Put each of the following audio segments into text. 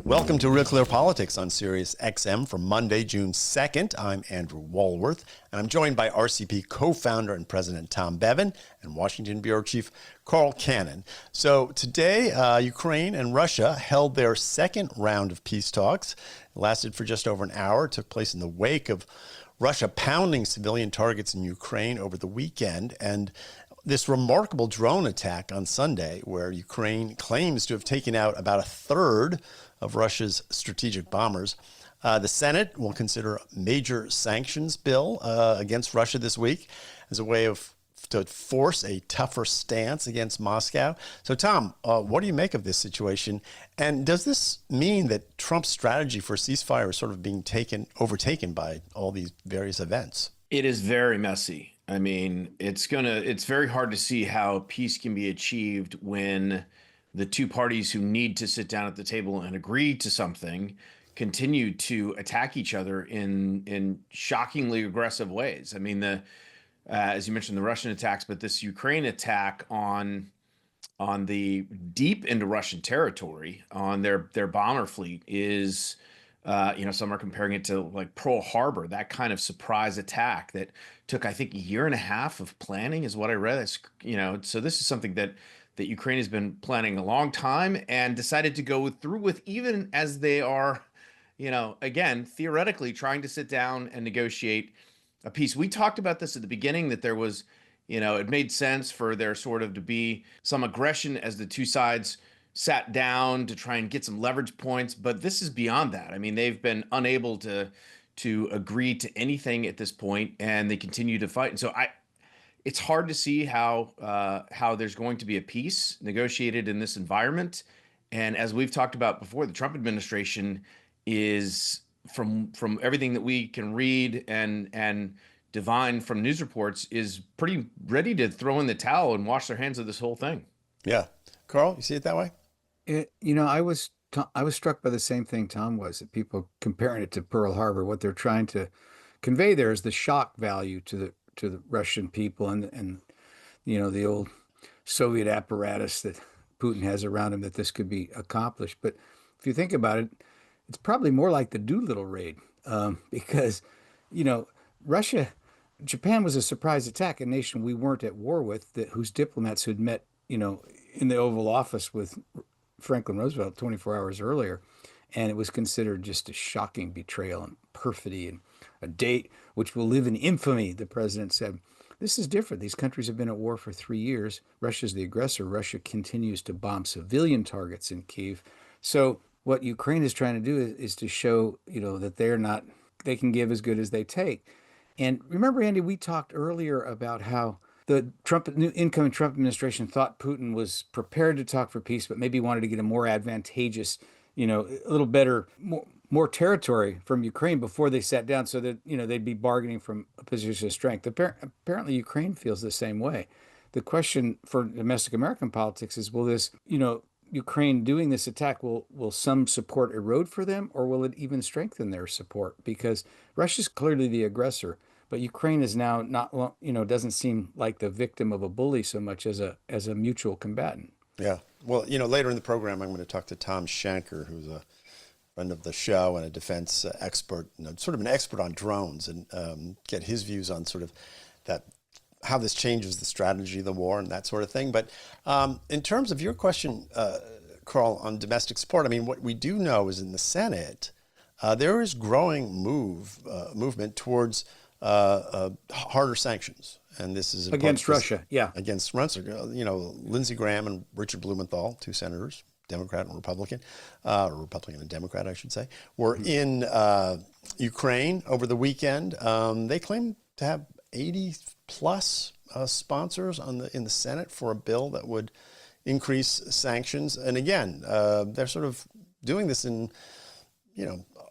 Welcome to Real Clear Politics on Sirius XM for Monday, June 2nd. I'm Andrew Walworth, and I'm joined by RCP co-founder and president Tom Bevan and Washington bureau chief Carl Cannon. So today, Ukraine and Russia held their second round of peace talks. It lasted for just over an hour. It took place in the wake of Russia pounding civilian targets in Ukraine over the weekend, and this remarkable drone attack on Sunday, where Ukraine claims to have taken out about a third of Russia's strategic bombers. The Senate will consider a major sanctions bill against Russia this week as a way to force a tougher stance against Moscow. So, Tom, what do you make of this situation? And does this mean that Trump's strategy for a ceasefire is sort of being overtaken by all these various events? It is very messy. I mean, it's very hard to see how peace can be achieved when the two parties who need to sit down at the table and agree to something continue to attack each other in shockingly aggressive ways. I mean, as you mentioned, the Russian attacks, but this Ukraine attack on the deep into Russian territory on their bomber fleet is, some are comparing it to like Pearl Harbor, that kind of surprise attack that took, I think, a year and a half of planning is what I read. So this is something that Ukraine has been planning a long time and decided to go through with, even as they are, again, theoretically trying to sit down and negotiate a peace. We talked about this at the beginning, that there was, it made sense for there sort of to be some aggression as the two sides sat down to try and get some leverage points. But this is beyond that. I mean, they've been unable to agree to anything at this point, and they continue to fight. And so it's hard to see how there's going to be a peace negotiated in this environment. And as we've talked about before, the Trump administration is, from everything that we can read and divine from news reports, is pretty ready to throw in the towel and wash their hands of this whole thing. Yeah. Carl, you see it that way? I was struck by the same thing Tom was, that people comparing it to Pearl Harbor. What they're trying to convey there is the shock value to the Russian people and the old Soviet apparatus that Putin has around him, that this could be accomplished. But if you think about it, it's probably more like the Doolittle raid, because Japan was a surprise attack, a nation we weren't at war with, whose diplomats who'd met in the Oval Office with Franklin Roosevelt 24 hours earlier, and it was considered just a shocking betrayal and perfidy, and a date which will live in infamy, the president said. This is different. These countries have been at war for 3 years. Russia's the aggressor. Russia continues to bomb civilian targets in Kyiv. So what Ukraine is trying to do is to show, that they can give as good as they take. And remember, Andy, we talked earlier about how the new incoming Trump administration thought Putin was prepared to talk for peace, but maybe wanted to get a more advantageous, a little better, more territory from Ukraine before they sat down, so that, they'd be bargaining from a position of strength. Apparently, Ukraine feels the same way. The question for domestic American politics is, will this, Ukraine doing this attack, will some support erode for them, or will it even strengthen their support? Because Russia's clearly the aggressor, but Ukraine is now not, doesn't seem like the victim of a bully so much as a mutual combatant. Yeah. Well, later in the program, I'm going to talk to Tom Shanker, who's a friend of the show and a defense expert, sort of an expert on drones, and get his views on sort of how this changes the strategy of the war and that sort of thing. But in terms of your question, Carl, on domestic support, I mean, what we do know is in the Senate, there is growing movement towards harder sanctions. And this is against Russia. Yeah. Against Russia. Lindsey Graham and Richard Blumenthal, two senators, Democrat and Republican, or Republican and Democrat, I should say, were in Ukraine over the weekend. They claim to have 80 plus sponsors in the Senate for a bill that would increase sanctions. And again, they're sort of doing this in,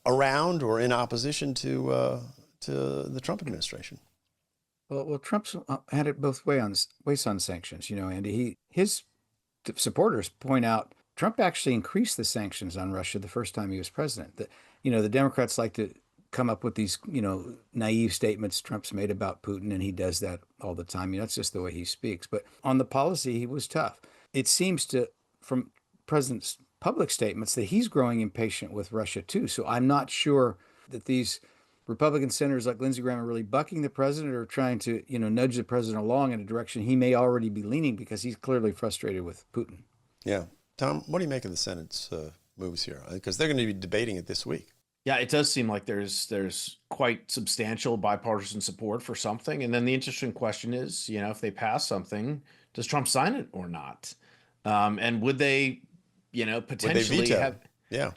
around or in opposition to the Trump administration. Well, Trump's had it both ways on sanctions, Andy. His supporters point out Trump actually increased the sanctions on Russia the first time he was president. The Democrats like to come up with these, naive statements Trump's made about Putin, and he does that all the time. That's just the way he speaks. But on the policy, he was tough. It seems from President public statements that he's growing impatient with Russia too. So I'm not sure that these Republican senators like Lindsey Graham are really bucking the president or trying to, nudge the president along in a direction he may already be leaning because he's clearly frustrated with Putin. Yeah. Tom, what do you make of the Senate's moves here? Because they're going to be debating it this week. Yeah, it does seem like there's quite substantial bipartisan support for something. And then the interesting question is, if they pass something, does Trump sign it or not? And would they, potentially veto? have?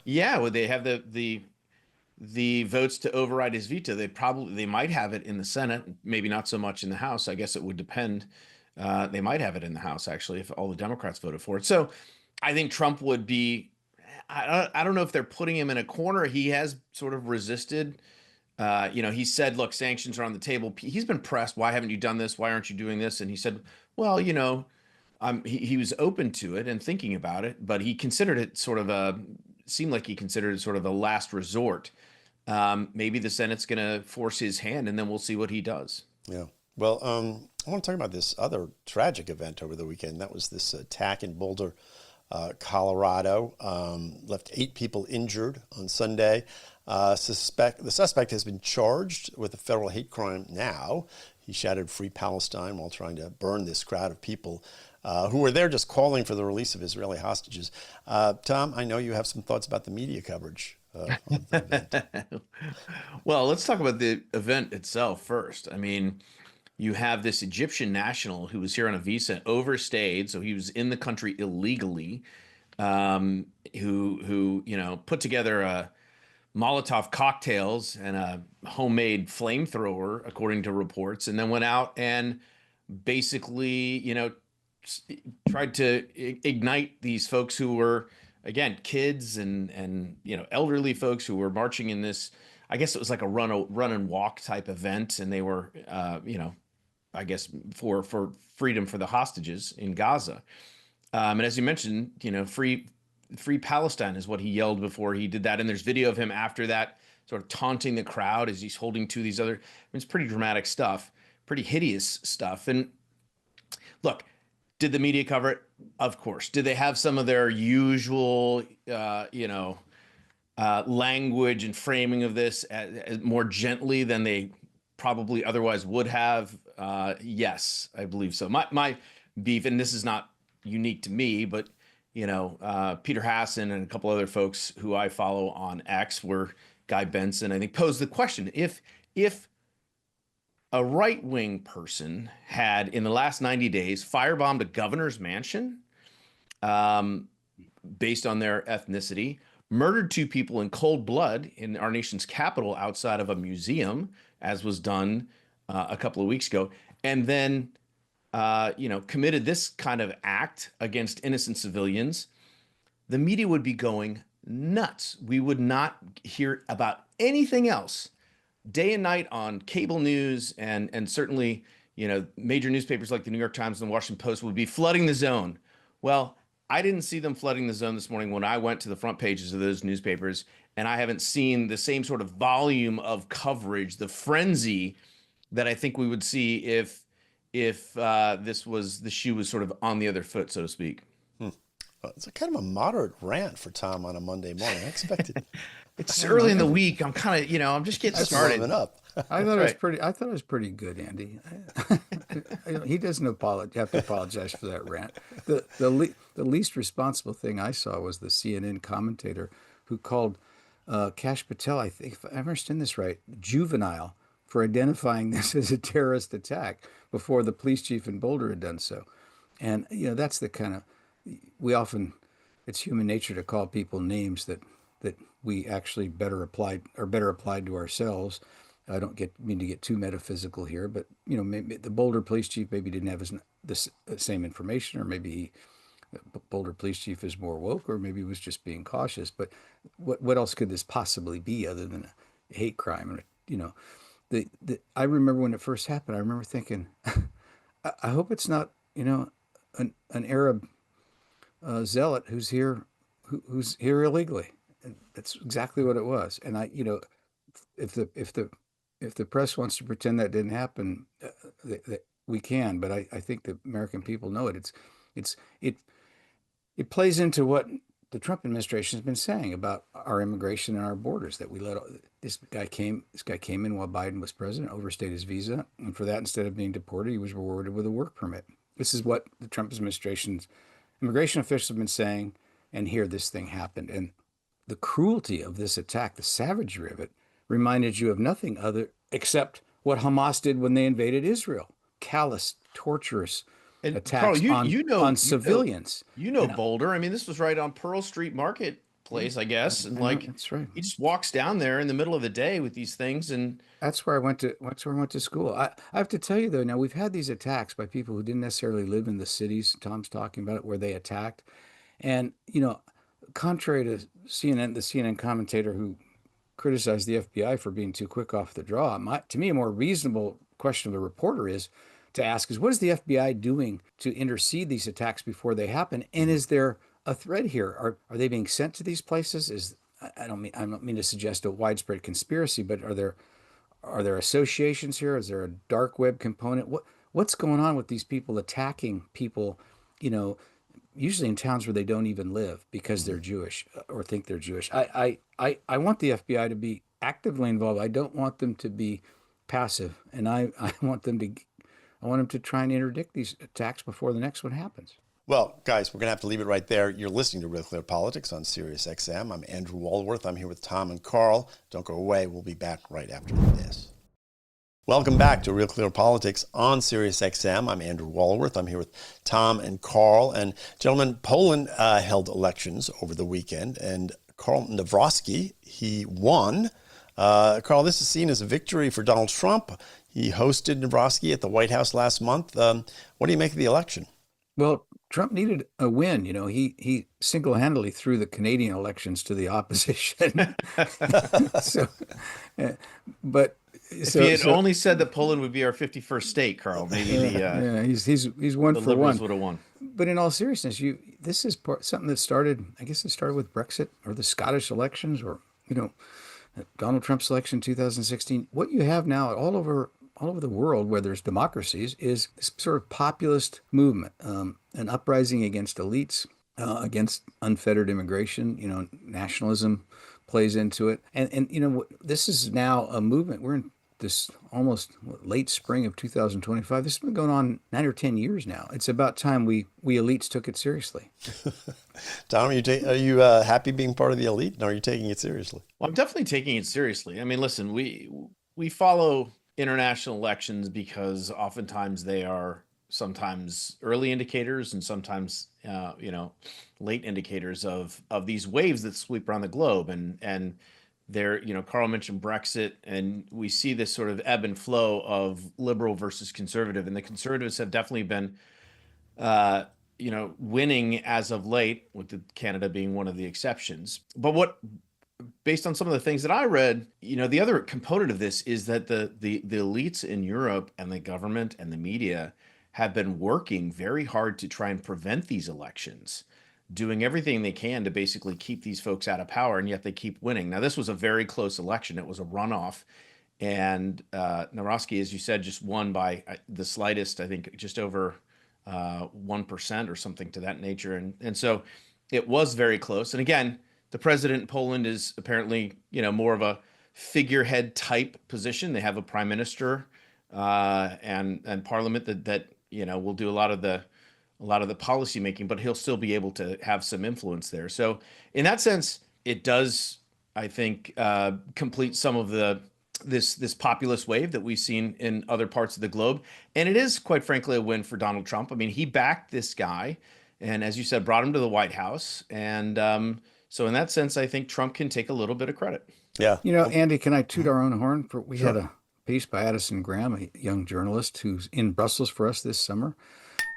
Yeah, would they have the votes to override his veto? They might have it in the Senate, maybe not so much in the House. I guess it would depend. They might have it in the House actually if all the Democrats voted for it. So I think Trump would be. I don't know if they're putting him in a corner. He has sort of resisted. He said, look, sanctions are on the table. He's been pressed. Why haven't you done this? Why aren't you doing this? And he said, well, he was open to it and thinking about it, but he considered it seemed like he considered it sort of a last resort. Maybe the Senate's going to force his hand and then we'll see what he does. Yeah. Well, I want to talk about this other tragic event over the weekend. That was this attack in Boulder, Colorado, left 8 people injured on Sunday. The suspect has been charged with a federal hate crime now. He shouted "Free Palestine" while trying to burn this crowd of people who were there just calling for the release of Israeli hostages. Tom, I know you have some thoughts about the media coverage of the event. Well, let's talk about the event itself first. I mean, you have this Egyptian national who was here on a visa, overstayed, so he was in the country illegally, who put together Molotov cocktails and a homemade flamethrower, according to reports, and then went out and basically, tried to ignite these folks who were, again, kids and elderly folks who were marching in this. I guess it was like a run and walk type event, and they were, I guess for freedom for the hostages in Gaza. And as you mentioned, free Palestine is what he yelled before he did that. And there's video of him after that sort of taunting the crowd as he's holding to these other, it's pretty dramatic stuff, pretty hideous stuff. And look, did the media cover it? Of course. Did they have some of their usual, language and framing of this more gently than they probably otherwise would have? Yes, I believe so. My beef, and this is not unique to me, but Peter Hassan and a couple other folks who I follow on X, were Guy Benson, I think, posed the question: if a right-wing person had in the last 90 days firebombed a governor's mansion, based on their ethnicity, murdered 2 people in cold blood in our nation's capital outside of a museum, as was done a couple of weeks ago, and then committed this kind of act against innocent civilians, the media would be going nuts. We would not hear about anything else day and night on cable news, and certainly, major newspapers like the New York Times and the Washington Post would be flooding the zone. Well, I didn't see them flooding the zone this morning when I went to the front pages of those newspapers, and I haven't seen the same sort of volume of coverage, the frenzy that I think we would see if the shoe was sort of on the other foot, so to speak. It's a kind of a moderate rant for Tom on a Monday morning. I expected. It's early in the week. I'm kind of, I'm just getting started. Up. I thought it was pretty good, Andy. He doesn't have to apologize for that rant. The least responsible thing I saw was the CNN commentator who called Kash Patel, I think, if I understand this right, juvenile for identifying this as a terrorist attack before the police chief in Boulder had done so. And that's the kind of, it's human nature to call people names that we actually better applied to ourselves. I don't mean to get too metaphysical here, but maybe the Boulder police chief maybe didn't have the same information, or maybe Boulder police chief is more woke, or maybe he was just being cautious. But what else could this possibly be other than a hate crime? And I remember when it first happened. I remember thinking, I hope it's not an Arab zealot who's here illegally. And that's exactly what it was. And if the press wants to pretend that didn't happen, we can. But I think the American people know it. It plays into what the Trump administration has been saying about our immigration and our borders, that we let this guy came in while Biden was president, overstayed his visa, and for that, instead of being deported, he was rewarded with a work permit. This is what the Trump administration's immigration officials have been saying, and here this thing happened. And the cruelty of this attack, the savagery of it, reminded you of nothing other except what Hamas did when they invaded Israel. Callous, torturous And Carl, attacks on civilians. Boulder. I mean, this was right on Pearl Street Marketplace, I guess, and like that's right. he just walks down there in the middle of the day with these things, and That's where I went to. That's where I went to school. I have to tell you though, now we've had these attacks by people who didn't necessarily live in the cities. Tom's talking about it, where they attacked, and contrary to CNN, the CNN commentator who criticized the FBI for being too quick off the draw, to me, a more reasonable question of a reporter is to ask is what is the FBI doing to intercede these attacks before they happen, and is there a threat here? Are they being sent to these places? I don't mean to suggest a widespread conspiracy, but are there associations here? Is there a dark web component? What's going on with these people attacking people, usually in towns where they don't even live because they're Jewish or think they're Jewish? I want the FBI to be actively involved. I don't want them to be passive, and I want them to try and interdict these attacks before the next one happens. Well, guys, we're going to have to leave it right there. You're listening to Real Clear Politics on Sirius XM. I'm Andrew Walworth. I'm here with Tom and Carl. Don't go away. We'll be back right after this. Welcome back to Real Clear Politics on Sirius XM. I'm Andrew Walworth. I'm here with Tom and Carl. And gentlemen, Poland held elections over the weekend, and Karl Nawrocki, he won. Carl, this is seen as a victory for Donald Trump. He hosted Nawrocki at the White House last month. What do you make of the election? Well, Trump needed a win. He single-handedly threw the Canadian elections to the opposition. But if he had only said that Poland would be our 51st state, Carl, maybe he's one the for Liberals one. would have won. But in all seriousness, this is something that started. I guess it started with Brexit or the Scottish elections, or Donald Trump's election in 2016. What you have now all over the world where there's democracies is this sort of populist movement, an uprising against elites, against unfettered immigration. Nationalism plays into it. And this is now a movement. We're in this almost late spring of 2025. This has been going on 9 or 10 years now. It's about time we elites took it seriously. Tom, are you happy being part of the elite? And are you taking it seriously? Well, I'm definitely taking it seriously. I mean, listen, we follow international elections because oftentimes they are sometimes early indicators and sometimes late indicators of these waves that sweep around the globe. And there, Carl mentioned Brexit, and we see this sort of ebb and flow of liberal versus conservative, and the conservatives have definitely been winning as of late, with Canada being one of the exceptions. But based on some of the things that I read, the other component of this is that the elites in Europe and the government and the media have been working very hard to try and prevent these elections, doing everything they can to basically keep these folks out of power, and yet they keep winning. Now, this was a very close election. It was a runoff, and Nawrocki, as you said, just won by the slightest, I think, just over 1% or something to that nature. And so it was very close. And again, the president in Poland is apparently, more of a figurehead type position. They have a prime minister and parliament that will do a lot of the policy making, but he'll still be able to have some influence there. So in that sense, it does, I think, complete some of this populist wave that we've seen in other parts of the globe. And it is, quite frankly, a win for Donald Trump. I mean, he backed this guy and, as you said, brought him to the White House. And so in that sense, I think Trump can take a little bit of credit. Yeah. Andy, can I toot our own horn? We had a piece by Addison Graham, a young journalist who's in Brussels for us this summer,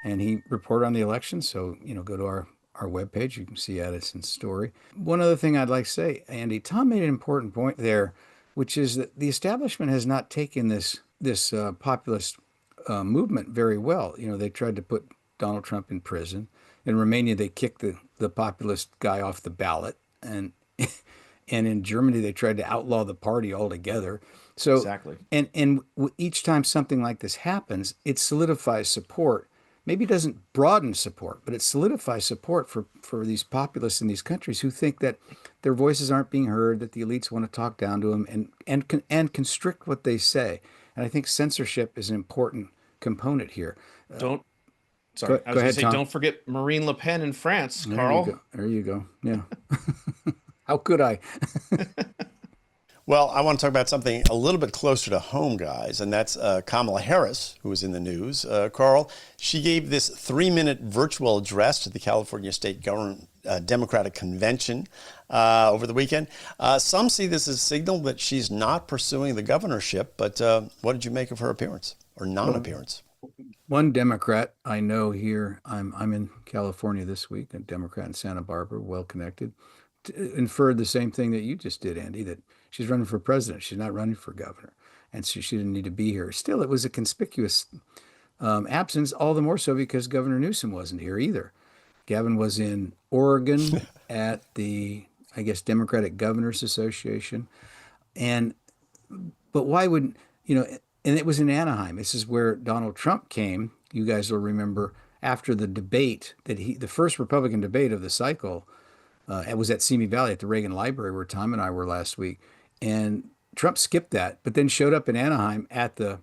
and he reported on the election. So, go to our webpage. You can see Addison's story. One other thing I'd like to say, Andy, Tom made an important point there, which is that the establishment has not taken this populist movement very well. They tried to put Donald Trump in prison. In Romania, they kicked the populist guy off the ballot, and in Germany, they tried to outlaw the party altogether. So exactly. And each time something like this happens, it solidifies support maybe doesn't broaden support, but it solidifies support for these populists in these countries who think that their voices aren't being heard, that the elites want to talk down to them and constrict what they say. And I think censorship is an important component here. Don't Go, Sorry, I go was going to ahead, say, Tom. don't forget Marine Le Pen in France, There you Carl. go. There you go. Yeah. How could I? Well, I want to talk about something a little bit closer to home, guys, and that's Kamala Harris, who was in the news. Carl, she gave this 3-minute virtual address to the California State Government Democratic Convention over the weekend. Some see this as a signal that she's not pursuing the governorship, but what did you make of her appearance or non-appearance? One Democrat I know here, I'm in California this week, a Democrat in Santa Barbara, well connected, inferred the same thing that you just did, Andy, that she's running for president. She's not running for governor. And so she didn't need to be here. Still, it was a conspicuous absence, all the more so because Governor Newsom wasn't here either. Gavin was in Oregon at the, I guess, Democratic Governors Association. And, but why would, and it was in Anaheim. This is where Donald Trump came. You guys will remember after the debate the first Republican debate of the cycle, it was at Simi Valley at the Reagan Library where Tom and I were last week. And Trump skipped that, but then showed up in Anaheim at the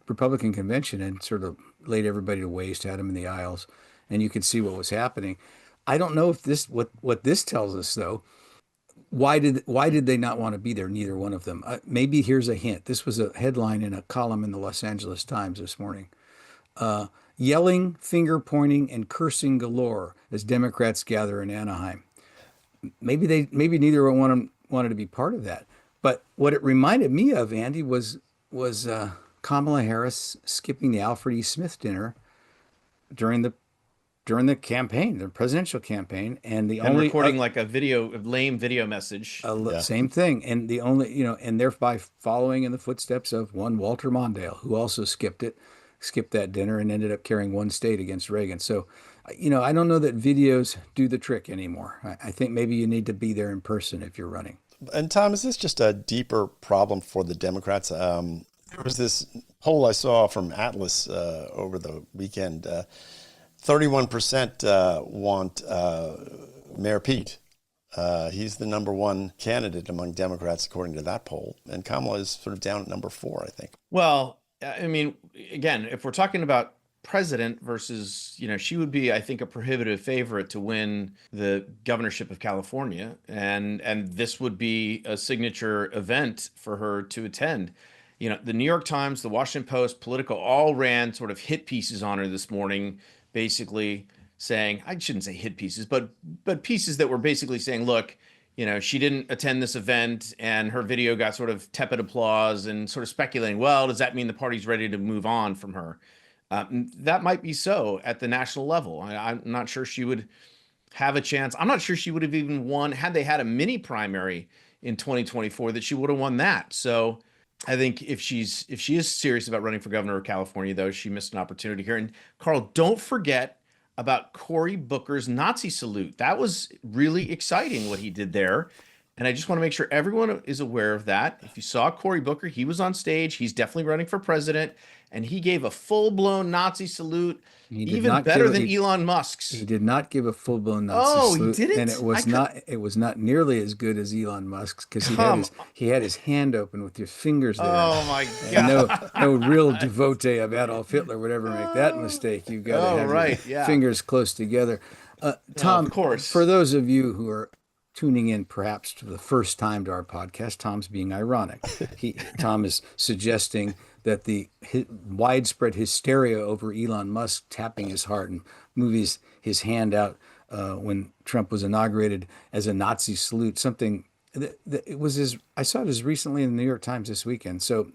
Republican convention and sort of laid everybody to waste, had them in the aisles, and you could see what was happening. I don't know if what this tells us though. Why did they not want to be there? Neither one of them. Maybe here's a hint. This was a headline in a column in the Los Angeles Times this morning. Yelling, finger pointing, and cursing galore as Democrats gather in Anaheim. Maybe neither one wanted to be part of that. But what it reminded me of, Andy, was Kamala Harris skipping the Alfred E. Smith dinner during the campaign, the presidential campaign, and recording like a lame video message. Same thing, and the only and thereby following in the footsteps of one Walter Mondale, who also skipped that dinner and ended up carrying one state against Reagan. So, I don't know that videos do the trick anymore. I think maybe you need to be there in person if you're running. And Tom, is this just a deeper problem for the Democrats? There was this poll I saw from Atlas over the weekend. 31% want Mayor Pete. He's the number one candidate among Democrats, according to that poll. And Kamala is sort of down at number 4, I think. Well, I mean, again, if we're talking about president versus, she would be, I think, a prohibitive favorite to win the governorship of California. And this would be a signature event for her to attend. The New York Times, the Washington Post, Politico all ran sort of hit pieces on her this morning, basically saying, I shouldn't say hit pieces, but pieces that were basically saying, look, she didn't attend this event and her video got sort of tepid applause and sort of speculating, well, does that mean the party's ready to move on from her? That might be so at the national level. I'm not sure she would have a chance. I'm not sure she would have even won had they had a mini primary in 2024 that she would have won that. So I think if she is serious about running for governor of California, though, she missed an opportunity here. And Carl, don't forget about Cory Booker's Nazi salute. That was really exciting what he did there. And I just want to make sure everyone is aware of that. If you saw Cory Booker, he was on stage. He's definitely running for president. And he gave a full-blown Nazi salute, even better than Elon Musk's. He did not give a full-blown Nazi salute. He didn't? And it was not nearly as good as Elon Musk's because he had his hand open with his fingers there. Oh my God. No real devotee of Adolf Hitler would ever make that mistake. You've got to have your fingers close together. Tom, of course. For those of you who are tuning in perhaps for the first time to our podcast, Tom's being ironic. Tom is suggesting that the widespread hysteria over Elon Musk tapping his heart and moving his hand out when Trump was inaugurated as a Nazi salute, something that it was I saw it as recently in the New York Times this weekend. So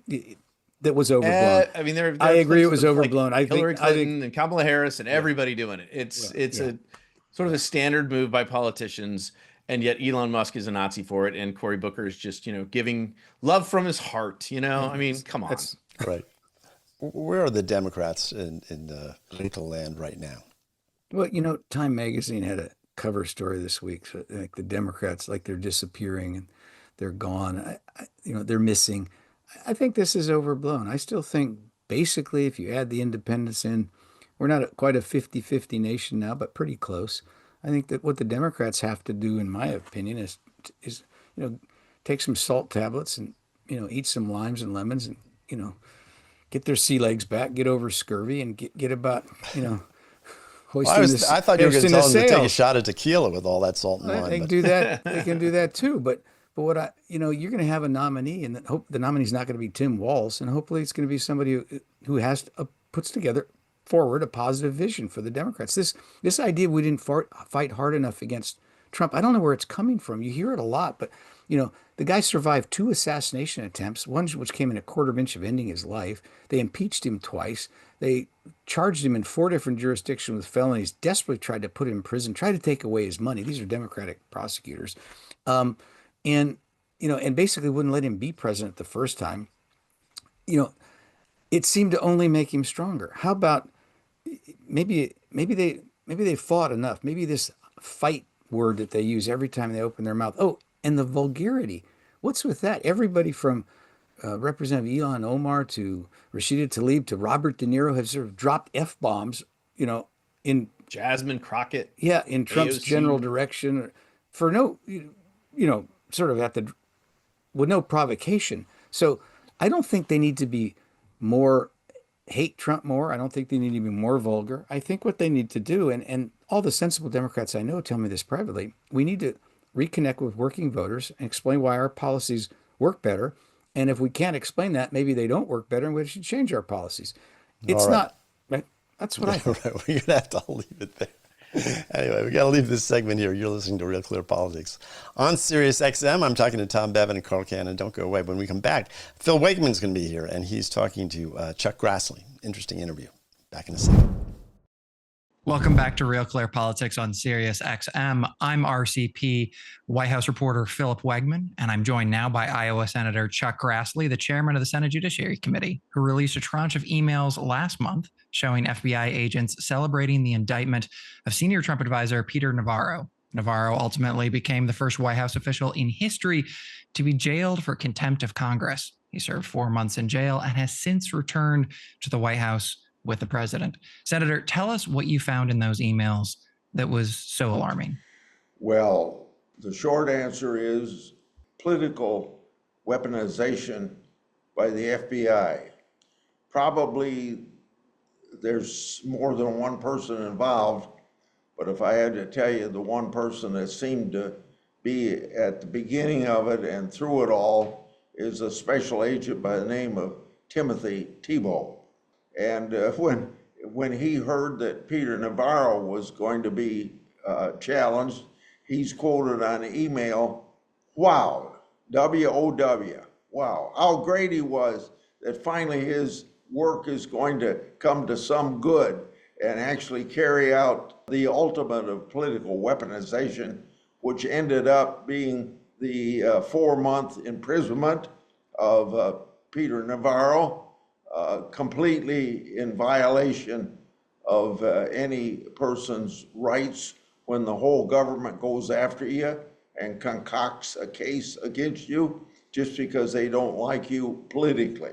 that was overblown. I mean, I agree it was overblown. Like Hillary Clinton and Kamala Harris and everybody doing it. It's a sort of a standard move by politicians. And yet Elon Musk is a Nazi for it. And Cory Booker is just, giving love from his heart, I mean, come on. That's right. Where are the Democrats in the political land right now? Well, Time Magazine had a cover story this week. So like the Democrats, like they're disappearing and they're gone. They're missing. I think this is overblown. I still think basically if you add the independents in, we're not quite a 50-50 nation now, but pretty close. I think that what the Democrats have to do, in my opinion, is you know take some salt tablets and eat some limes and lemons and get their sea legs back, get over scurvy, and get about Well, hoisting this I thought you were going to hoisting the tell them to take a sails. shot of tequila with all that salt and They lime. can do that. They can do that too. But what you're going to have a nominee, and hope the nominee's not going to be Tim Walz, and hopefully it's going to be somebody who has puts together forward a positive vision for the Democrats. This idea we didn't fight hard enough against Trump. I don't know where it's coming from. You hear it a lot, but the guy survived 2 assassination attempts, one which came in a quarter inch of ending his life. They impeached him twice. They charged him in 4 different jurisdictions with felonies, desperately tried to put him in prison, tried to take away his money. These are Democratic prosecutors. And and basically wouldn't let him be president the first time. It seemed to only make him stronger. How about maybe they fought enough. Maybe this fight word that they use every time they open their mouth. Oh, and the vulgarity. What's with that? Everybody from Representative Ilhan Omar to Rashida Tlaib to Robert De Niro have sort of dropped F-bombs, in Jasmine Crockett. Yeah, in Trump's AOC. general direction for no, sort of with no provocation. So I don't think they need to be hate Trump more. I don't think they need to be more vulgar. I think what they need to do, and all the sensible Democrats I know tell me this privately, we need to reconnect with working voters and explain why our policies work better. And if we can't explain that, maybe they don't work better and we should change our policies. It's not, right? That's what I think. Right, we're going to have to leave it there. Anyway, we got to leave this segment here. You're listening to Real Clear Politics. On Sirius XM, I'm talking to Tom Bevan and Carl Cannon. Don't go away. When we come back, Phil Wakeman's going to be here, and he's talking to Chuck Grassley. Interesting interview. Back in a second. Welcome back to Real Clear Politics on Sirius XM. I'm RCP White House reporter Philip Wegman, and I'm joined now by Iowa Senator Chuck Grassley, the chairman of the Senate Judiciary Committee, who released a tranche of emails last month showing FBI agents celebrating the indictment of senior Trump advisor Peter Navarro. Navarro ultimately became the first White House official in history to be jailed for contempt of Congress. He served 4 months in jail and has since returned to the White House with the president. Senator, tell us what you found in those emails that was so alarming. Well, the short answer is political weaponization by the FBI. Probably there's more than one person involved, but if I had to tell you the one person that seemed to be at the beginning of it and through it all is a special agent by the name of Timothy Tebow. And when he heard that Peter Navarro was going to be challenged, he's quoted on email, wow, W-O-W, wow, how great he was that finally his work is going to come to some good and actually carry out the ultimate of political weaponization, which ended up being the 4-month imprisonment of Peter Navarro, completely in violation of any person's rights when the whole government goes after you and concocts a case against you just because they don't like you politically.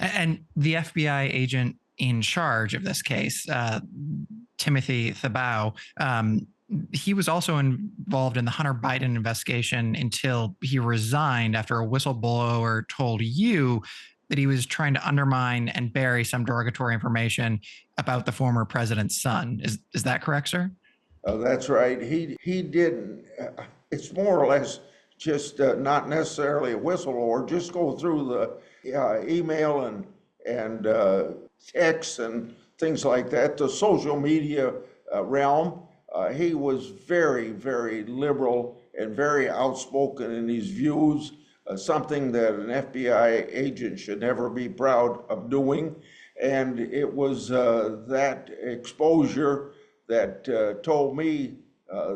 And the FBI agent in charge of this case, Timothy Tebow, he was also involved in the Hunter Biden investigation until he resigned after a whistleblower told you that he was trying to undermine and bury some derogatory information about the former president's son. Is that correct, sir? That's right. He didn't. It's more or less just not necessarily a whistleblower. Just go through the email and texts and things like that. The social media realm. He was very, very liberal and very outspoken in his views. Something that an FBI agent should never be proud of doing. And it was that exposure that told me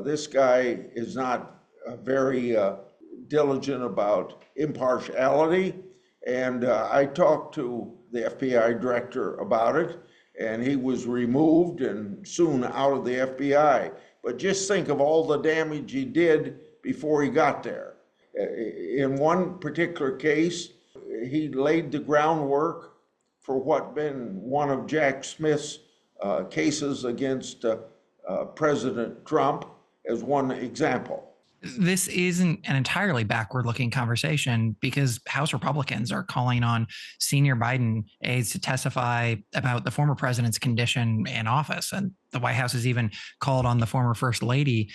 this guy is not very diligent about impartiality. And I talked to the FBI director about it, and he was removed and soon out of the FBI. But just think of all the damage he did before he got there. In one particular case, he laid the groundwork for what been one of Jack Smith's cases against President Trump as one example. This isn't an entirely backward looking conversation because House Republicans are calling on senior Biden aides to testify about the former president's condition in office. And the White House has even called on the former first lady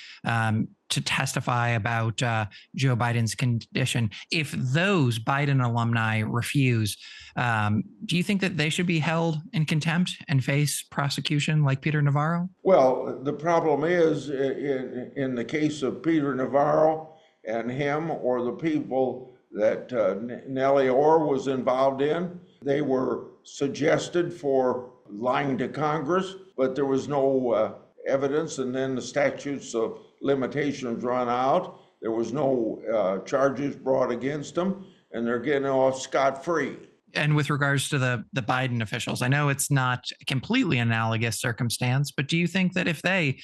to testify about Joe Biden's condition. If those Biden alumni refuse, do you think that they should be held in contempt and face prosecution like Peter Navarro? Well, the problem is in the case of Peter Navarro and him, or the people that Nellie Orr was involved in, they were suggested for lying to Congress, but there was no evidence, and then the statutes of limitations run out. There was no charges brought against them, and they're getting off scot-free. And with regards to the Biden officials, I know it's not a completely analogous circumstance, but do you think that if they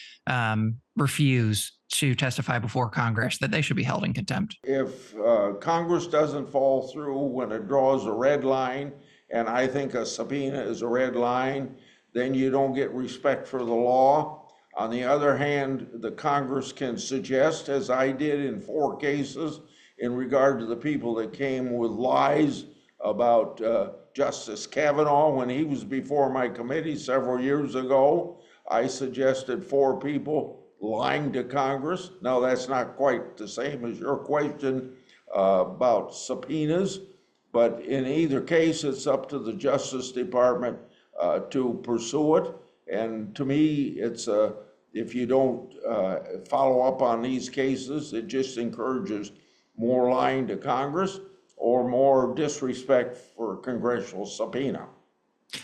refuse to testify before Congress, that they should be held in contempt? If Congress doesn't fall through when it draws a red line, and I think a subpoena is a red line, then you don't get respect for the law. On the other hand, the Congress can suggest, as I did in 4 cases, in regard to the people that came with lies about Justice Kavanaugh when he was before my committee several years ago. I suggested 4 people lying to Congress. Now, that's not quite the same as your question about subpoenas, but in either case, it's up to the Justice Department to pursue it. And to me, it's if you don't follow up on these cases, it just encourages more lying to Congress or more disrespect for congressional subpoena.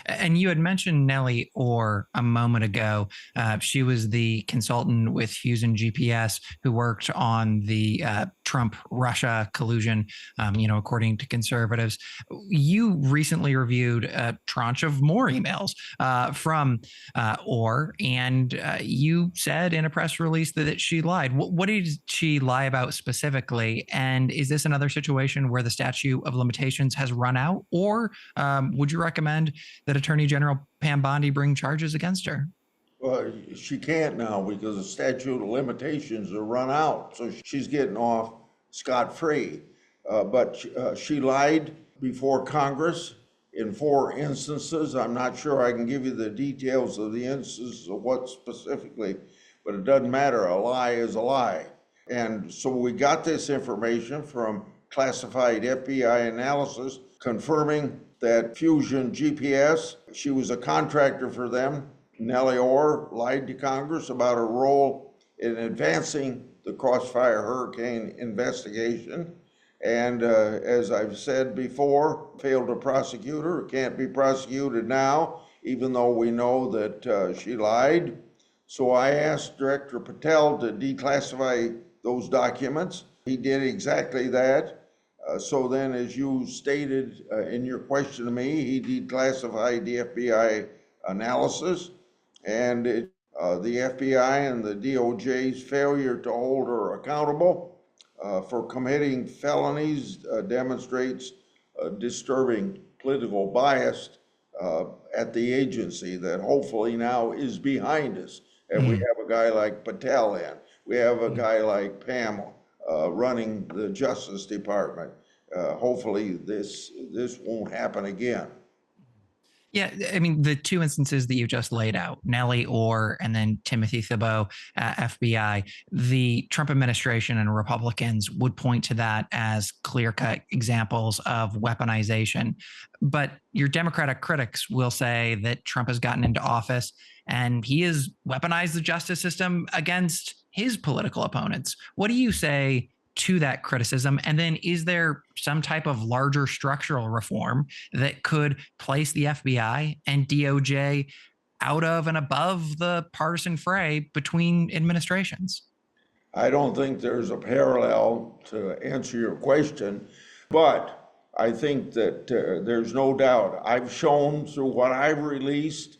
And you had mentioned Nellie Orr a moment ago. She was the consultant with Fusion GPS who worked on the Trump-Russia collusion, according to conservatives. You recently reviewed a tranche of more emails from Orr, and you said in a press release that she lied. What did she lie about specifically? And is this another situation where the statute of limitations has run out? Or would you recommend that Attorney General Pam Bondi bring charges against her? Well, she can't now because the statute of limitations are run out. So she's getting off scot-free. But she lied before Congress in 4 instances. I'm not sure I can give you the details of the instances of what specifically, but it doesn't matter. A lie is a lie. And so we got this information from classified FBI analysis confirming that Fusion GPS, she was a contractor for them. Nellie Orr lied to Congress about her role in advancing the Crossfire Hurricane investigation. And as I've said before, failed to prosecute her, can't be prosecuted now, even though we know that she lied. So I asked Director Patel to declassify those documents. He did exactly that. So then, as you stated in your question to me, he declassified the FBI analysis, and the FBI and the DOJ's failure to hold her accountable for committing felonies demonstrates disturbing political bias at the agency that hopefully now is behind us. And we have a guy like Patel in. We have a guy like Pam running the Justice Department. Hopefully this won't happen again. Yeah, I mean, the 2 instances that you just laid out, Nellie Orr and then Timothy Thibault, FBI, the Trump administration and Republicans would point to that as clear-cut examples of weaponization. But your Democratic critics will say that Trump has gotten into office and he has weaponized the justice system against his political opponents. What do you say to that criticism? And then is there some type of larger structural reform that could place the FBI and DOJ out of and above the partisan fray between administrations? I don't think there's a parallel to answer your question, but I think that there's no doubt. I've shown through what I've released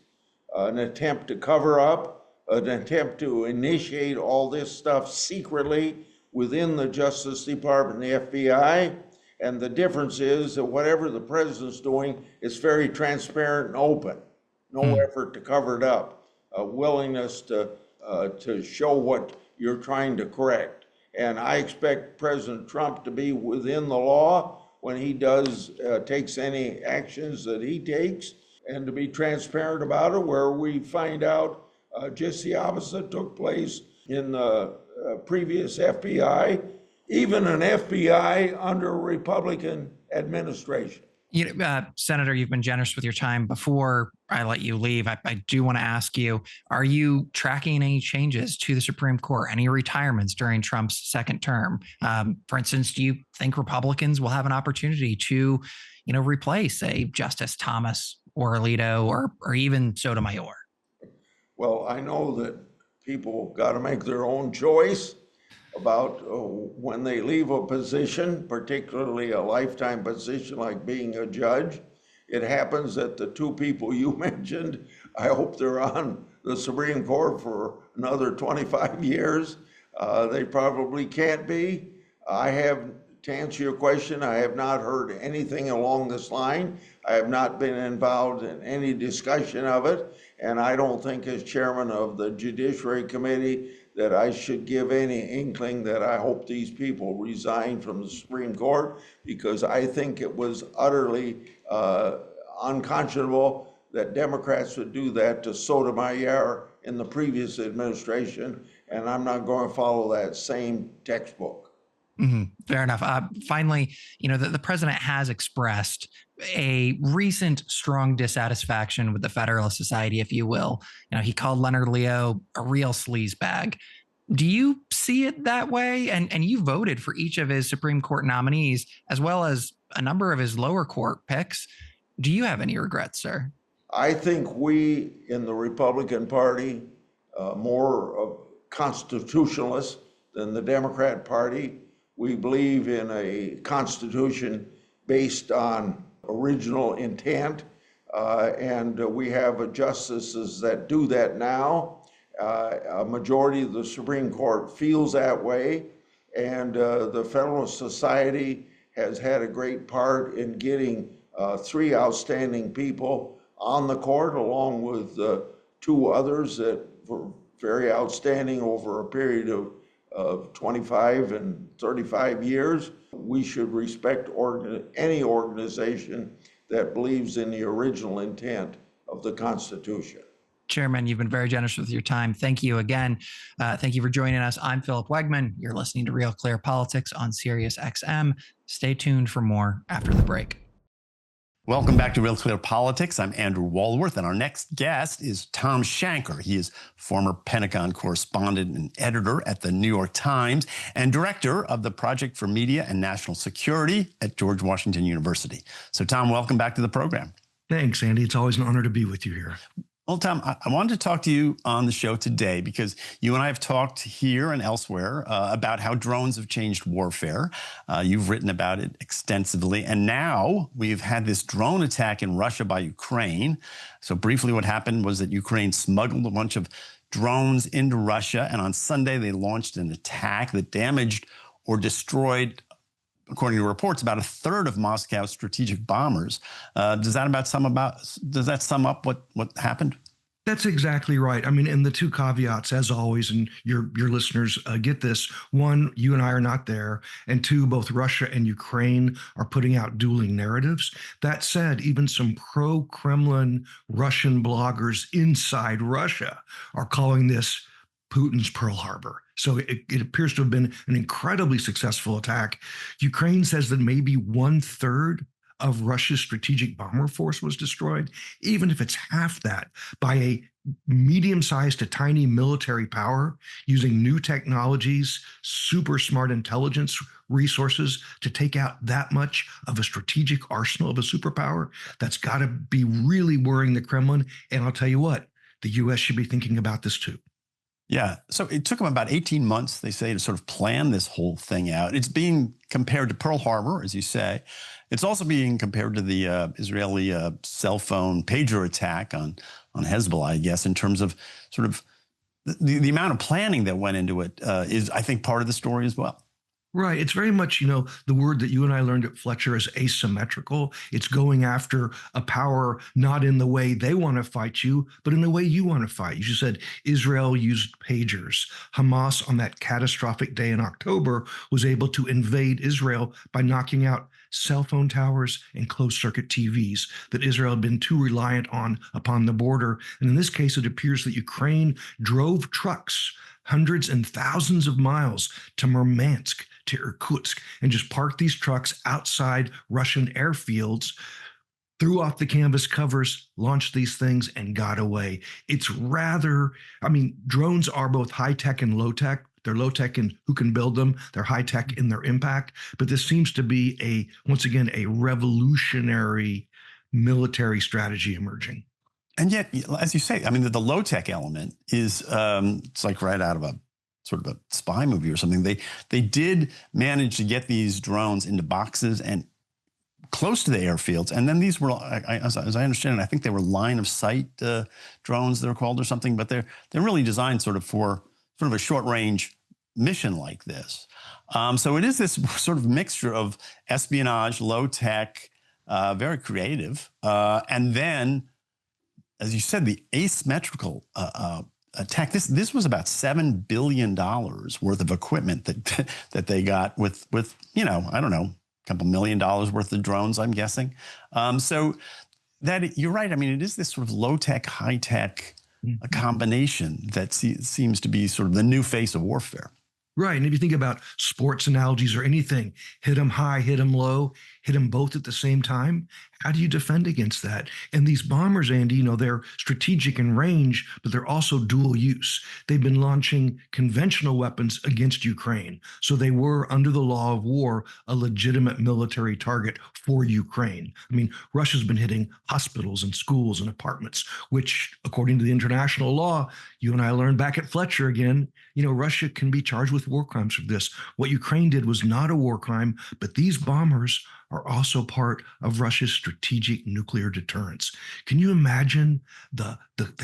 an attempt to cover up, an attempt to initiate all this stuff secretly within the Justice Department and the FBI. And the difference is that whatever the president's doing, it's very transparent and open. no effort to cover it up, a willingness to show what you're trying to correct. And I expect President Trump to be within the law when he takes any actions that he takes, and to be transparent about it, where we find out just the opposite took place in the previous FBI, even an FBI under a Republican administration. Senator, you've been generous with your time. Before I let you leave, I do want to ask you, are you tracking any changes to the Supreme Court, any retirements during Trump's second term? For instance, do you think Republicans will have an opportunity to, replace, say, Justice Thomas or Alito or even Sotomayor? Well, I know that people got to make their own choice about when they leave a position, particularly a lifetime position like being a judge. It happens that the two people you mentioned, I hope they're on the Supreme Court for another 25 years. They probably can't be. To answer your question, I have not heard anything along this line. I have not been involved in any discussion of it, and I don't think as chairman of the Judiciary Committee that I should give any inkling that I hope these people resign from the Supreme Court, because I think it was utterly unconscionable that Democrats would do that to Sotomayor in the previous administration, and I'm not going to follow that same textbook. Fair enough. Finally, the president has expressed a recent strong dissatisfaction with the Federalist Society, if you will. He called Leonard Leo a real sleazebag. Do you see it that way? And you voted for each of his Supreme Court nominees, as well as a number of his lower court picks. Do you have any regrets, sir? I think we in the Republican Party, more constitutionalists than the Democrat Party. We believe in a constitution based on original intent, and we have justices that do that now. A majority of the Supreme Court feels that way, and the Federalist Society has had a great part in getting three outstanding people on the court, along with two others that were very outstanding over a period of 25 and 35 years. We should respect any organization that believes in the original intent of the Constitution. Chairman, you've been very generous with your time. Thank you again. Thank you for joining us. I'm Philip Wegman. You're listening to Real Clear Politics on Sirius XM. Stay tuned for more after the break. Welcome back to Real Clear Politics. I'm Andrew Walworth, and our next guest is Tom Shanker. He is former Pentagon correspondent and editor at the New York Times and director of the Project for Media and National Security at George Washington University. So, Tom, welcome back to the program. Thanks, Andy. It's always an honor to be with you here. Well, Tom, I wanted to talk to you on the show today because you and I have talked here and elsewhere about how drones have changed warfare. You've written about it extensively. And now we've had this drone attack in Russia by Ukraine. So briefly, what happened was that Ukraine smuggled a bunch of drones into Russia. And on Sunday, they launched an attack that damaged or destroyed, according to reports, about a third of Moscow's strategic bombers. Does that sum up what happened? That's exactly right. I mean, and the two caveats, as always, and your listeners get this. One, you and I are not there. And two, both Russia and Ukraine are putting out dueling narratives. That said, even some pro-Kremlin Russian bloggers inside Russia are calling this Putin's Pearl Harbor. So it appears to have been an incredibly successful attack. Ukraine says that maybe 1/3 of Russia's strategic bomber force was destroyed. Even if it's half that, by a medium-sized to tiny military power using new technologies, super smart intelligence resources to take out that much of a strategic arsenal of a superpower, that's got to be really worrying the Kremlin. And I'll tell you what, the U.S. should be thinking about this too. Yeah. So it took them about 18 months, they say, to sort of plan this whole thing out. It's being compared to Pearl Harbor, as you say. It's also being compared to the Israeli cell phone pager attack on Hezbollah, I guess, in terms of sort of the amount of planning that went into it is, I think, part of the story as well. Right. It's very much, the word that you and I learned at Fletcher is asymmetrical. It's going after a power not in the way they want to fight you, but in the way you want to fight. You just said Israel used pagers. Hamas, on that catastrophic day in October, was able to invade Israel by knocking out cell phone towers and closed circuit TVs that Israel had been too reliant on upon the border. And in this case, it appears that Ukraine drove trucks hundreds and thousands of miles to Murmansk, to Irkutsk, and just parked these trucks outside Russian airfields, threw off the canvas covers, launched these things, and got away. It's rather, drones are both high tech and low tech. They're low tech in who can build them. They're high tech in their impact. But this seems to be once again, a revolutionary military strategy emerging. And yet, as you say, the low tech element is it's like right out of a sort of a spy movie or something. They did manage to get these drones into boxes and close to the airfields, and then these were, as I understand it, I think they were line of sight drones, they're called, or something. But they're really designed for sort of a short range mission like this. So it is this sort of mixture of espionage, low tech, very creative, and then, as you said, the asymmetrical attack. This was about $7 billion worth of equipment that they got with I don't know, a couple $1 million worth of drones, I'm guessing. So that you're right. It is this sort of low tech, high tech combination that seems to be sort of the new face of warfare. Right. And if you think about sports analogies or anything, hit them high, hit them low, hit them both at the same time. How do you defend against that? And these bombers, Andy, they're strategic in range, but they're also dual use. They've been launching conventional weapons against Ukraine. So they were, under the law of war, a legitimate military target for Ukraine. Russia's been hitting hospitals and schools and apartments, which, according to the international law, you and I learned back at Fletcher again, Russia can be charged with war crimes for this. What Ukraine did was not a war crime, but these bombers are also part of Russia's strategic nuclear deterrence. Can you imagine the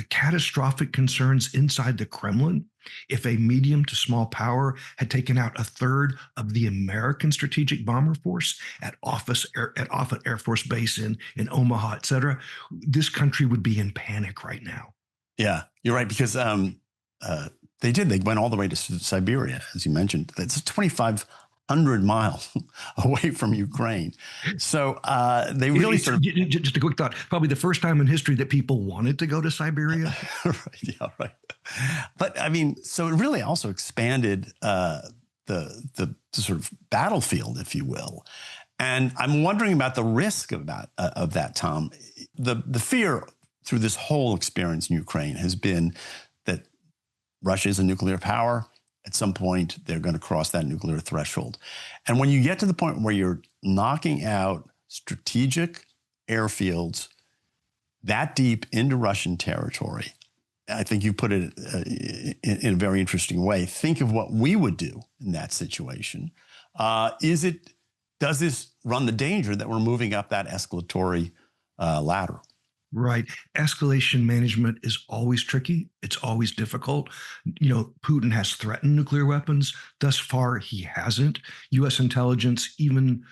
catastrophic concerns inside the Kremlin if a medium to small power had taken out a third of the American strategic bomber force at Offutt Air Force Base in Omaha, et cetera? This country would be in panic right now. Yeah, you're right, because they did. They went all the way to Siberia, as you mentioned. That's 2,500 miles away from Ukraine. So they really just a quick thought. Probably the first time in history that people wanted to go to Siberia. Right. Yeah. Right. But so it really also expanded the sort of battlefield, if you will. And I'm wondering about the risk of that, Tom. The fear through this whole experience in Ukraine has been that Russia is a nuclear power. At some point, they're going to cross that nuclear threshold. And when you get to the point where you're knocking out strategic airfields that deep into Russian territory, I think you put it in a very interesting way. Think of what we would do in that situation. Does this run the danger that we're moving up that escalatory ladder? Right. Escalation management is always tricky. It's always difficult. Putin has threatened nuclear weapons. Thus far, he hasn't. U.S. intelligence, even,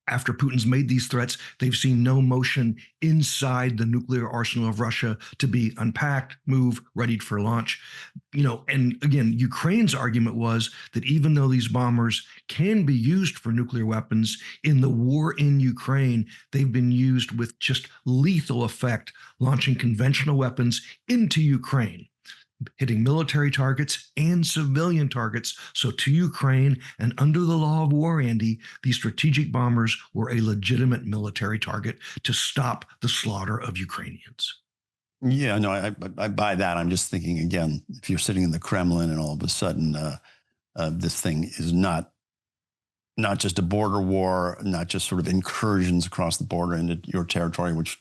after Putin's made these threats, they've seen no motion inside the nuclear arsenal of Russia to be unpacked, move, ready for launch. And again, Ukraine's argument was that even though these bombers can be used for nuclear weapons, in the war in Ukraine, they've been used with just lethal effect, launching conventional weapons into Ukraine, hitting military targets and civilian targets. So to Ukraine, and under the law of war, Andy, these strategic bombers were a legitimate military target to stop the slaughter of Ukrainians. Yeah, no, I buy that. I'm just thinking, again, if you're sitting in the Kremlin and all of a sudden this thing is not just a border war, not just sort of incursions across the border into your territory, which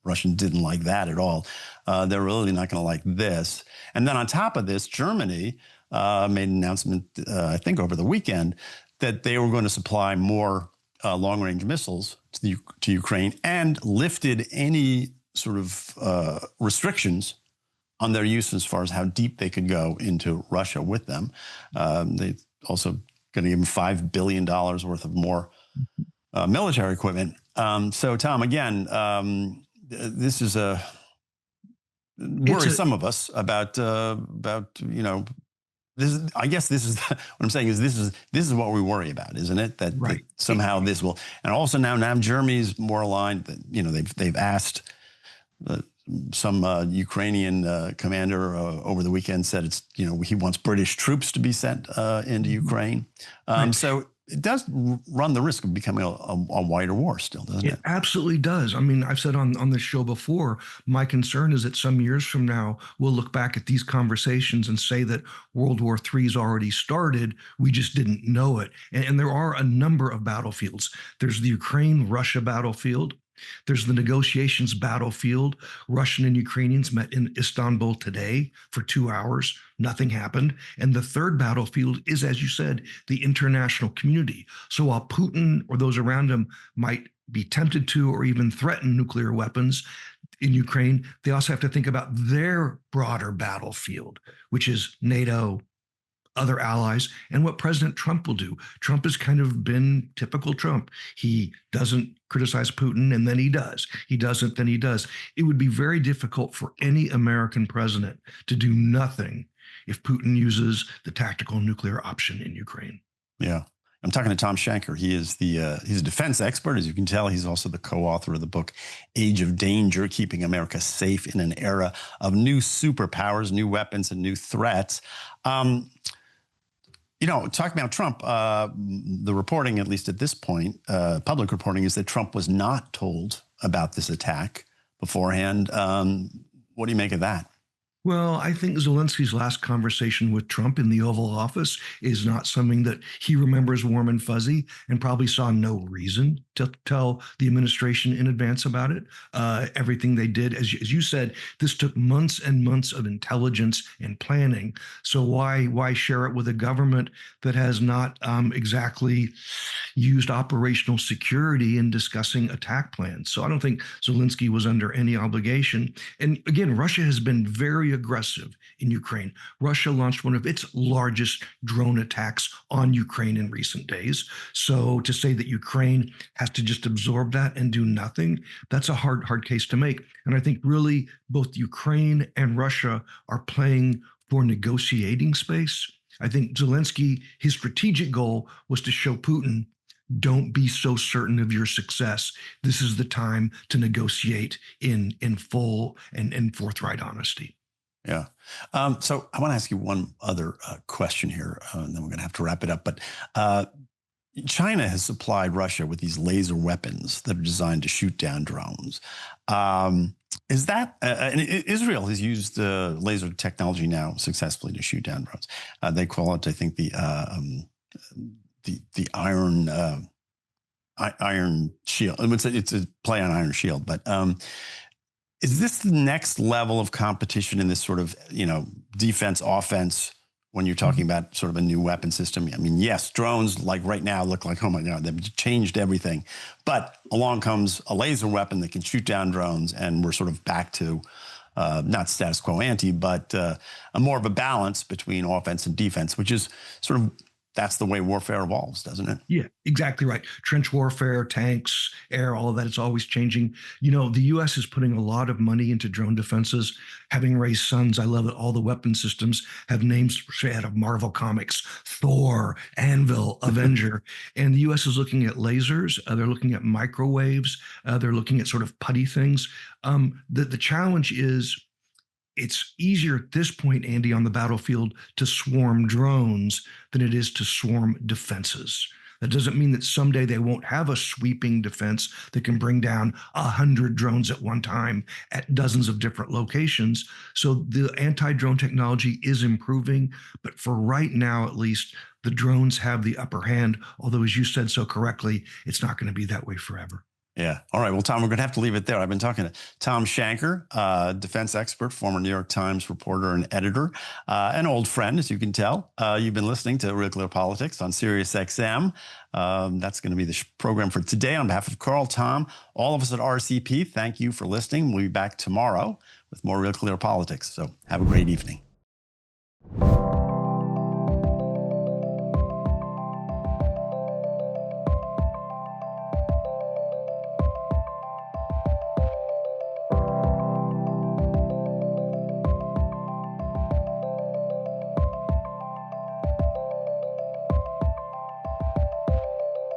Russians didn't like that at all. They're really not going to like this. And then on top of this, Germany made an announcement, I think over the weekend, that they were going to supply more long-range missiles to Ukraine and lifted any sort of restrictions on their use as far as how deep they could go into Russia with them. They also going to give them $5 billion worth of more military equipment. So, Tom, again, this is worries some of us about this is, I guess this is what I'm saying is this is what we worry about, isn't it? That, Right. that somehow this will, and also now Germany's more aligned. That they've asked some Ukrainian commander over the weekend said it's he wants British troops to be sent into Ukraine. Right. So it does run the risk of becoming a wider war still, doesn't it? It absolutely does. I mean, I've said on this show before, my concern is that some years from now, we'll look back at these conversations and say that World War III has already started. We just didn't know it. And there are a number of battlefields. There's the Ukraine-Russia battlefield. There's the negotiations battlefield. Russian and Ukrainians met in Istanbul today for 2 hours. Nothing happened. And the third battlefield is, as you said, the international community. So while Putin or those around him might be tempted to or even threaten nuclear weapons in Ukraine, they also have to think about their broader battlefield, which is NATO, other allies, and what President Trump will do. Trump has kind of been typical Trump. He doesn't criticize Putin, and then he does. He doesn't, then he does. It would be very difficult for any American president to do nothing if Putin uses the tactical nuclear option in Ukraine. Yeah. I'm talking to Tom Shanker. He is he's a defense expert, as you can tell. He's also the co-author of the book Age of Danger: Keeping America Safe in an Era of New Superpowers, New Weapons, and New Threats. Talking about Trump, the reporting, at least at this point, public reporting, is that Trump was not told about this attack beforehand. What do you make of that? Well, I think Zelensky's last conversation with Trump in the Oval Office is not something that he remembers warm and fuzzy, and probably saw no reason to tell the administration in advance about it. Everything they did, as you said, this took months and months of intelligence and planning. So why share it with a government that has not exactly used operational security in discussing attack plans? So I don't think Zelensky was under any obligation. And again, Russia has been very aggressive in Ukraine. Russia launched one of its largest drone attacks on Ukraine in recent days. So to say that Ukraine has to just absorb that and do nothing, that's a hard case to make. And I think really both Ukraine and Russia are playing for negotiating space. I think Zelensky, his strategic goal was to show Putin, don't be so certain of your success. This is the time to negotiate in full and forthright honesty. Yeah. So I want to ask you one other question here, and then we're going to have to wrap it up. But China has supplied Russia with these laser weapons that are designed to shoot down drones. Is that and Israel has used laser technology now successfully to shoot down drones? They call it, I think, the iron shield. It's a play on Iron Shield, but is this the next level of competition in this sort of, defense offense when you're talking about sort of a new weapon system? I mean, yes, drones like right now look like, oh my God, they've changed everything. But along comes a laser weapon that can shoot down drones, and we're sort of back to not status quo ante, but a more of a balance between offense and defense, which is sort of, that's the way warfare evolves, doesn't it? Yeah, exactly right. Trench warfare, tanks, air, all of that, it's always changing. The U.S. is putting a lot of money into drone defenses. Having raised sons, I love that all the weapon systems have names out of Marvel Comics: Thor, Anvil, Avenger. And the U.S. is looking at lasers. They're looking at microwaves. They're looking at sort of putty things. The challenge is, it's easier at this point, Andy, on the battlefield to swarm drones than it is to swarm defenses. That doesn't mean that someday they won't have a sweeping defense that can bring down 100 drones at one time at dozens of different locations. So the anti-drone technology is improving, but for right now, at least, the drones have the upper hand. Although, as you said so correctly, it's not going to be that way forever. Yeah. All right. Well, Tom, we're going to have to leave it there. I've been talking to Tom Shanker, defense expert, former New York Times reporter and editor, an old friend, as you can tell. You've been listening to Real Clear Politics on Sirius XM. That's going to be the program for today. On behalf of Carl, Tom, all of us at RCP, thank you for listening. We'll be back tomorrow with more Real Clear Politics. So have a great evening.